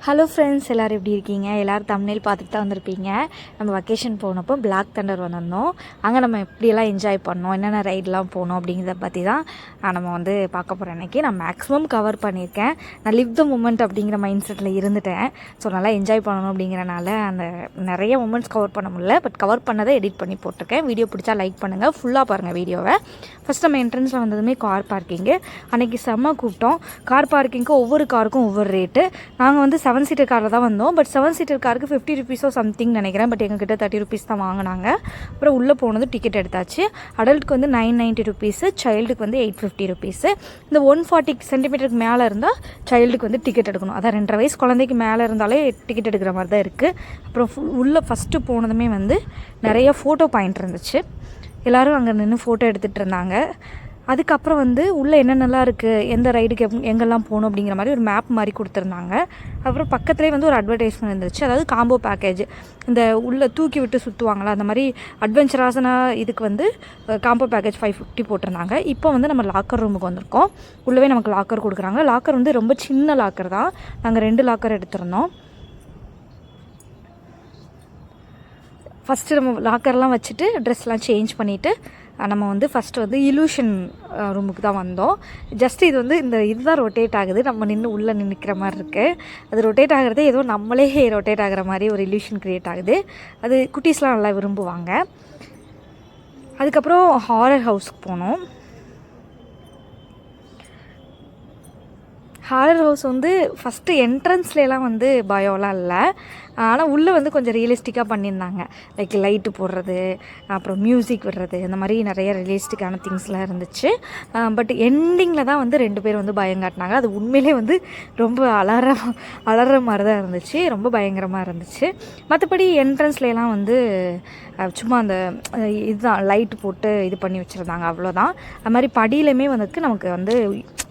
Hello friends, எல்லோரும் எப்படி இருக்கீங்க? எல்லோரும் தம்ப்நெயில் பார்த்துட்டு தான் வந்திருப்பீங்க. நம்ம வெக்கேஷன் போனப்போ பிளாக் தண்டர் வந்திருந்தோம். அங்கே நம்ம எப்படியெல்லாம் என்ஜாய் பண்ணோம், என்னென்ன ரைடெலாம் போனோம் அப்படிங்கிறத பற்றி தான் நம்ம வந்து பார்க்க போகிறோம். இன்றைக்கி நான் மேக்ஸிமம் கவர் பண்ணியிருக்கேன். நான் லிவ் த மூமெண்ட் அப்படிங்கிற மைண்ட் செட்டில் இருந்துட்டேன். ஸோ நல்லா என்ஜாய் பண்ணணும் அப்படிங்கிறனால அந்த நிறைய மூமெண்ட்ஸ் கவர் பண்ண முடியல. பட் கவர் பண்ணதை எடிட் பண்ணி போட்டிருக்கேன். வீடியோ பிடிச்சா லைக் பண்ணுங்கள், ஃபுல்லாக பாருங்கள் வீடியோவை. ஃபஸ்ட் நம்ம என்ட்ரன்ஸில் வந்ததுமே கார் பார்க்கிங்கு. அன்றைக்கி செம்ம கூப்பிட்டோம். கார் பார்க்கிங்க்கு ஒவ்வொரு காருக்கும் ஒவ்வொரு ரேட்டு. நாங்கள் வந்து 7 சீட்டர் காரில் தான் வந்தோம். பட் 7 சீட்டர் காருக்கு 50 ருபீஸோ சம்திங் நினைக்கிறேன். பட் எங்ககிட்ட 30 ருபீஸ் தான் வாங்கினாங்க. அப்புறம் உள்ளே போனது டிக்கெட் எடுத்தாச்சு. அடல்ட்டுக்கு வந்து 990 ருபீஸு, சைல்டுக்கு வந்து 850 ருபீஸு. இந்த 140 சென்டிமீட்டருக்கு மேலே இருந்தால் சைல்டுக்கு வந்து டிக்கெட் எடுக்கணும். அதான் 2.5 வயசு குழந்தைக்கு மேலே இருந்தாலே டிக்கெட் எடுக்கிற மாதிரி தான் இருக்குது. அப்புறம் உள்ளே ஃபஸ்ட்டு போனதுமே வந்து நிறைய ஃபோட்டோ பாயிண்ட் இருந்துச்சு. எல்லோரும் அங்கே நின்று ஃபோட்டோ எடுத்துகிட்டு இருந்தாங்க. அதுக்கப்புறம் வந்து உள்ளே என்னென்னலாம் இருக்குது, எந்த ரைடுக்கு எங்கெல்லாம் போகணும் அப்படிங்கிற மாதிரி ஒரு மேப் மாதிரி கொடுத்துருந்தாங்க. அப்புறம் பக்கத்துலேயே வந்து ஒரு அட்வர்டைஸ்மெண்ட் இருந்துச்சு. அதாவது காம்போ பேக்கேஜ், இந்த உள்ளே தூக்கி விட்டு சுற்றுவாங்களா அந்த மாதிரி அட்வென்ச்சரான இதுக்கு வந்து காம்போ பேக்கேஜ் 550 போட்டிருந்தாங்க. இப்போ வந்து நம்ம லாக்கர் ரூமுக்கு வந்திருக்கோம். உள்ளவே நமக்கு லாக்கர் கொடுக்குறாங்க. லாக்கர் வந்து ரொம்ப சின்ன லாக்கர் தான். நாங்கள் 2 லாக்கர் எடுத்திருந்தோம். ஃபஸ்ட்டு நம்ம லாக்கர்லாம் வச்சுட்டு ட்ரெஸ்லாம் சேஞ்ச் பண்ணிவிட்டு நம்ம வந்து ஃபஸ்ட்டு வந்து இலூஷன் ரூமுக்கு தான் வந்தோம். ஜஸ்ட்டு இது வந்து இதுதான் ரொட்டேட் ஆகுது. நம்ம உள்ளே நிற்கிற மாதிரி இருக்குது. அது ரொட்டேட் ஆகிறது ஏதோ நம்மளே ரொட்டேட் ஆகிற மாதிரி ஒரு இலூஷன் க்ரியேட் ஆகுது. அது குட்டீஸ்லாம் நல்லா விரும்புவாங்க. அதுக்கப்புறம் ஹாரர் ஹவுஸ்க்கு போனோம். ஹாரர் ஹவுஸ் வந்து ஃபஸ்ட்டு என்ட்ரன்ஸ்லாம் வந்து பயம்லாம் இல்லை. ஆனால் உள்ளே வந்து கொஞ்சம் ரியலிஸ்டிக்காக பண்ணியிருந்தாங்க. லைக் லைட்டு போடுறது, அப்புறம் மியூசிக் விடுறது, இந்த மாதிரி நிறைய ரியலிஸ்டிக்கான திங்ஸ்லாம் இருந்துச்சு. பட் எண்டிங்கில் தான் வந்து 2 பேர் வந்து பயம் காட்டினாங்க. அது உண்மையிலே வந்து ரொம்ப அலற மாதிரி தான் இருந்துச்சு. ரொம்ப பயங்கரமாக இருந்துச்சு. மற்றபடி என்ட்ரன்ஸ்லாம் வந்து சும்மா அந்த இதுதான் லைட்டு போட்டு இது பண்ணி வச்சுருந்தாங்க, அவ்வளோதான். அது மாதிரி படியிலுமே வந்து நமக்கு வந்து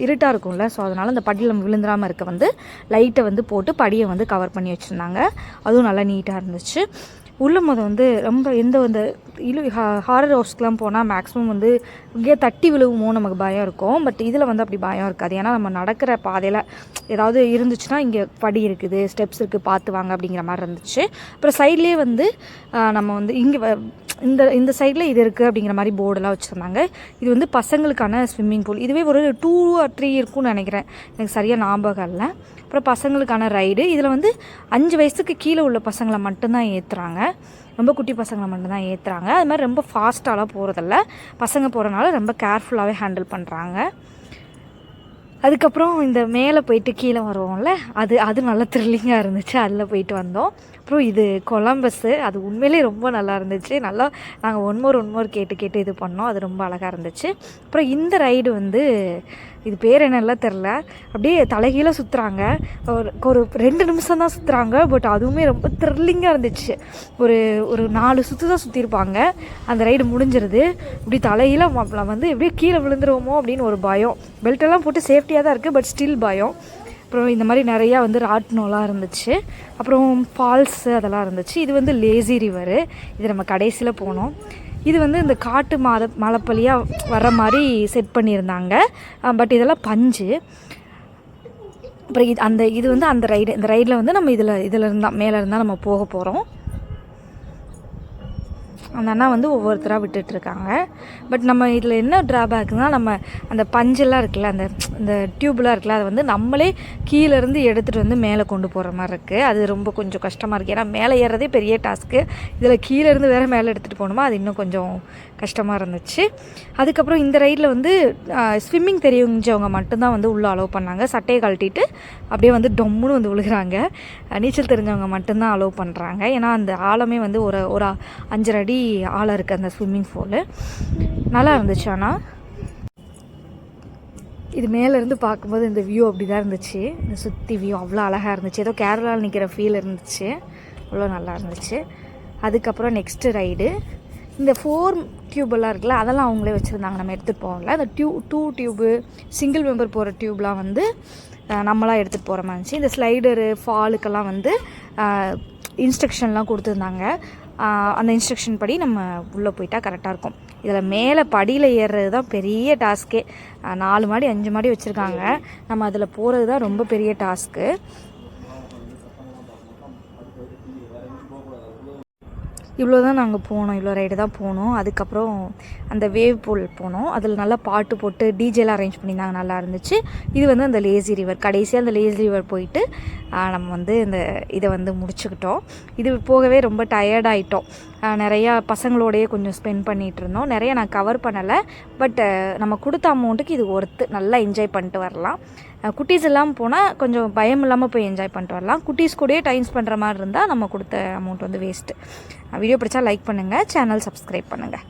இருட்டாக இருக்கும்ல, ஸோ அதனால் அந்த படியில் விழுந்துடாமல் இருக்க வந்து லைட்டை வந்து போட்டு படியை வந்து கவர் பண்ணி வச்சுருந்தாங்க. அதுவும் நல்லா நீட்டாக இருந்துச்சு. உள்ள வந்து ரொம்ப ஹாரர் ஹவுஸ்க்கெலாம் போனால் மேக்ஸிமம் வந்து இங்கேயே தட்டி விழுவுமோ நமக்கு பயம் இருக்கும். பட் இதில் வந்து அப்படி பயம் இருக்காது. ஏன்னா நம்ம நடக்கிற பாதையில் ஏதாவது இருந்துச்சுன்னா இங்கே படி இருக்குது, ஸ்டெப்ஸ் இருக்குது, பார்த்து வாங்க அப்படிங்கிற மாதிரி இருந்துச்சு. அப்புறம் சைட்லேயே வந்து நம்ம வந்து இங்கே இந்த சைடில் இது இருக்குது அப்படிங்கிற மாதிரி போர்டெல்லாம் வச்சுருந்தாங்க. இது வந்து பசங்களுக்கான ஸ்விம்மிங் பூல். இதுவே ஒரு 2 or 3 இருக்கும்னு நினைக்கிறேன், எனக்கு சரியாக ஞாபகம் இல்லை. அப்புறம் பசங்களுக்கான ரைடு. இதில் வந்து 5 வயசுக்கு கீழே உள்ள பசங்களை மட்டும்தான் ஏற்றுறாங்க. ரொம்ப குட்டி பசங்களை மட்டும்தான் ஏற்றுறாங்க. அது மாதிரி ரொம்ப ஃபாஸ்ட்டாலாம் போகிறதில்ல. பசங்க போகிறனால ரொம்ப கேர்ஃபுல்லாகவே ஹேண்டில் பண்ணுறாங்க. அதுக்கப்புறம் இந்த மேலே போயிட்டு கீழே வருவோம்ல, அது நல்லா த்ரில்லிங்காக இருந்துச்சு. அதில் போயிட்டு வந்தோம். அப்புறம் இது கொலம்பஸ்ஸு. அது உண்மையிலே ரொம்ப நல்லா இருந்துச்சு. நல்லா நாங்கள் ஒன் மோர் கேட்டு இது பண்ணோம். அது ரொம்ப அழகாக இருந்துச்சு. அப்புறம் இந்த ரைடு வந்து இது பேர் என்னெல்லாம் தெரில, அப்படியே தலைகீழ சுற்றுறாங்க. ஒரு 2 நிமிஷம் தான் சுற்றுறாங்க. பட் அதுவுமே ரொம்ப த்ரில்லிங்காக இருந்துச்சு. ஒரு 4 சுற்று தான் சுற்றிருப்பாங்க. அந்த ரைடு முடிஞ்சிருது. இப்படி தலைகீழ வந்து எப்படியே கீழே விழுந்துருவோமோ அப்படின்னு ஒரு பயம். பெல்ட்டெல்லாம் போட்டு சேஃப்டியாக தான் இருக்குது, பட் ஸ்டில் பயம். அப்புறம் இந்த மாதிரி நிறையா வந்து ராட்னோலாம் இருந்துச்சு. அப்புறம் ஃபால்ஸு அதெல்லாம் இருந்துச்சு. இது வந்து லேசி ரிவரு. இது நம்ம கடைசியில் போனோம். இது வந்து இந்த காட்டு மலைப்பள்ளியாக வர மாதிரி செட் பண்ணியிருந்தாங்க. பட் இதெல்லாம் பஞ்சு. அப்புறம் இது வந்து அந்த ரைடு. இந்த ரைடில் வந்து நம்ம இதில் இருந்தால் மேலே இருந்தால் நம்ம போக போகிறோம். அந்த அண்ணா வந்து ஒவ்வொருத்தராக விட்டுட்ருக்காங்க. பட் நம்ம இதில் என்ன ட்ராபேக்னால், நம்ம அந்த பஞ்செல்லாம் இருக்குல்ல, அந்த டியூப்லாம் இருக்குல்ல, அதை வந்து நம்மளே கீழேருந்து எடுத்துகிட்டு வந்து மேலே கொண்டு போகிற மாதிரி இருக்குது. அது ரொம்ப கொஞ்சம் கஷ்டமாக இருக்குது. ஏன்னா மேலே ஏறுறதே பெரிய டாஸ்க்கு. இதில் கீழேருந்து வேறு மேலே எடுத்துகிட்டு போகணுமா, அது இன்னும் கொஞ்சம் கஷ்டமாக இருந்துச்சு. அதுக்கப்புறம் இந்த ரைடில் வந்து ஸ்விம்மிங் தெரிஞ்சவங்க மட்டும்தான் வந்து உள்ளே அலோவ் பண்ணாங்க. சட்டையை கழட்டிட்டு அப்படியே வந்து டொம்முன்னு வந்து விழுகிறாங்க. நீச்சல் தெரிஞ்சவங்க மட்டும்தான் அலோவ் பண்ணுறாங்க. ஏன்னா அந்த ஆழமே வந்து ஒரு 5.5 அடி ஆழம் இருக்குது அந்த ஸ்விம்மிங் பூலு. நல்லா இருந்துச்சு. ஆனால் இது மேலேருந்து பார்க்கும்போது இந்த வியூ அப்படி தான் இருந்துச்சு. இந்த சுற்றி வியூ அவ்வளோ அழகாக இருந்துச்சு. ஏதோ கேரளாவில் நிற்கிற ஃபீல் இருந்துச்சு. அவ்வளோ நல்லா இருந்துச்சு. அதுக்கப்புறம் நெக்ஸ்ட்டு ரைடு. இந்த 4 டியூபெல்லாம் இருக்குல்ல, அதெல்லாம் அவங்களே வச்சுருந்தாங்க. நம்ம எடுத்துகிட்டு போகல. அந்த 2 டியூபு சிங்கிள் மெம்பர் போகிற டியூப்லாம் வந்து நம்மளாம் எடுத்துகிட்டு போகிற மாதிரி இருந்துச்சு. இந்த ஸ்லைடரு ஃபாலுக்கெல்லாம் வந்து இன்ஸ்ட்ரக்ஷன்லாம் கொடுத்துருந்தாங்க. அந்த இன்ஸ்ட்ரக்ஷன் படி நம்ம உள்ளே போயிட்டால் கரெக்டாக இருக்கும். இதில் மேலே படியில் ஏறுறது தான் பெரிய டாஸ்க்கே. 4 மாடி 5 மாடி வச்சுருக்காங்க. நம்ம அதில் போகிறது தான் ரொம்ப பெரிய டாஸ்க்கு. இவ்வளோ தான் நாங்கள் போனோம், இவ்வளோ ரைடு தான் போனோம். அதுக்கப்புறம் அந்த வேவ் பூல் போனோம். அதில் நல்லா பாட்டு போட்டு டிஜேலாம் அரேஞ்ச் பண்ணியிருந்தாங்க, நல்லா இருந்துச்சு. இது வந்து அந்த லேசி ரிவர், கடைசியாக அந்த லேசி ரிவர் போயிட்டு நம்ம வந்து இந்த இதை வந்து முடிச்சுக்கிட்டோம். இது போகவே ரொம்ப டயர்டாயிட்டோம். நிறையா பசங்களோடையே கொஞ்சம் ஸ்பெண்ட் பண்ணிகிட்டு இருந்தோம். நிறைய நான் கவர் பண்ணலை, பட் நம்ம கொடுத்த அமௌண்ட்டுக்கு இது ஒர்த்து. நல்லா என்ஜாய் பண்ணிட்டு வரலாம். குட்டீஸ் எல்லாம் போனால் கொஞ்சம் பயம் இல்லாமல் போய் என்ஜாய் பண்ணிட்டு வரலாம். குட்டீஸ் கூடயே டைம் ஸ்பெண்ட் பண்ணுற மாதிரி இருந்தால் நம்ம கொடுத்த அமௌண்ட் வந்து வேஸ்ட்டு. வீடியோ பிடிச்சா லைக் பண்ணுங்கள், சேனல் சப்ஸ்கிரைப் பண்ணுங்கள்.